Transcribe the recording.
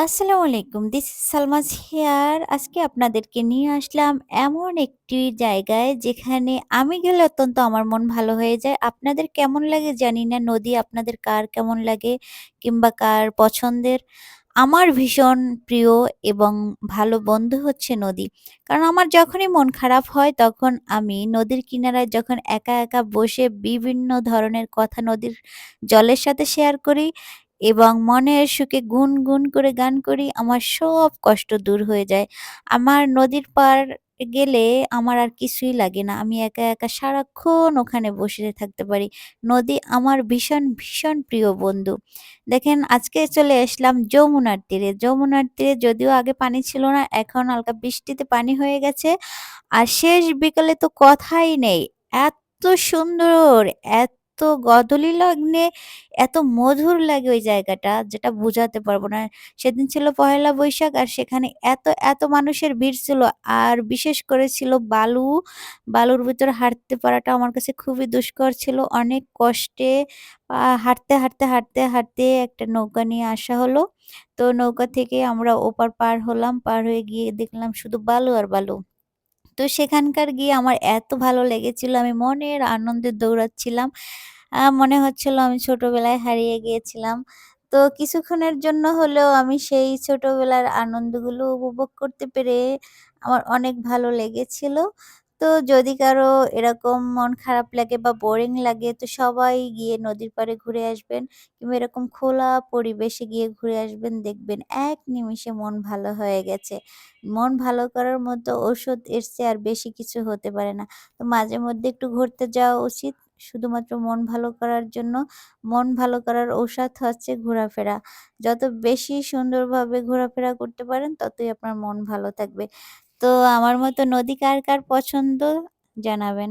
আসসালামু আলাইকুম। This is Salmaz here. আজকে আপনাদেরকে নিয়ে আসলাম এমন একটি জায়গায় যেখানে আমি গেলে অত্যন্ত আমার মন ভালো হয়ে যায়। আপনাদের কেমন লাগে জানি না। নদী আপনাদের কার কেমন লাগে কিংবা কার পছন্দের? আমার ভীষণ প্রিয় এবং ভালো বন্ধু হচ্ছে নদী। কারণ আমার যখনই মন খারাপ হয় তখন আমি নদীর কিনারায় যখন একা, একা বসে বিভিন্ন ধরনের কথা নদীর জলের সাথে শেয়ার করি এবং মনের সুখে গুনগুন করে গান করি, আমার সব কষ্ট দূর হয়ে যায়। আমার নদীর পাড় গেলে আমার আর কিছুই লাগে না। আমি একা, একা সারাক্ষণ ওখানে বসে থাকতে পারি। নদী আমার ভীষণ, ভীষণ প্রিয় বন্ধু। দেখেন আজকে চলে আসলাম যমুনার তীরে। যমুনার তীরে যদিও আগে পানি ছিল না, এখন হালকা বৃষ্টিতে পানি হয়ে গেছে। আর শেষ বিকালে তো কথাই নেই। এত সুন্দর, এত গধূলি লগ্নে এত মধুর লাগে ওই জায়গাটা যেটা বুঝাতে পারব না। সেদিন ছিল পহেলা বৈশাখ আর সেখানে এত মানুষের ভিড় ছিল। আর বিশেষ করে ছিল বালু। বালুর ভিতরে হাঁটতে পারাটা আমার কাছে খুবই দুষ্কর ছিল। অনেক কষ্টে হাঁটতে একটা নৌকা নিয়ে আসা হলো। তো নৌকা থেকে আমরা ওপার পার হলাম। পার হয়ে গিয়ে দেখলাম শুধু বালু আর বালু। তো সেখানকার গিয়ে আমার এত ভালো লেগেছিল, আমি মনের আনন্দে দৌড়াচ্ছিলাম। মনে হচ্ছিল আমি ছোটবেলায় হারিয়ে গিয়েছিলাম। তো কিছুক্ষণের জন্য হলেও আমি সেই ছোটবেলার আনন্দগুলো উপভোগ করতে পেরে আমার অনেক ভালো লেগেছিল। তো যদি কারো এরকম মন খারাপ লাগে বা বোরিং লাগে তো সবাই গিয়ে নদীর পাড়ে ঘুরে আসবেন কিংবা এরকম খোলা পরিবেশে গিয়ে ঘুরে আসবেন, দেখবেন এক নিমিষে মন ভালো হয়ে গেছে। মন ভালো করার মতো ঔষধ এর চেয়ে আর বেশি কিছু হতে পারে না। তো মাঝে মধ্যে একটু ঘুরতে যাওয়া উচিত। শুধুমাত্র মন ভালো করার জন্য। মন ভালো করার ঔষধ হচ্ছে ঘোরাফেরা। যত বেশি সুন্দরভাবে ঘোরাফেরা করতে পারেন ততই আপনার মন ভালো থাকবে। তো আমার মতো নদী কার, কার পছন্দ জানাবেন।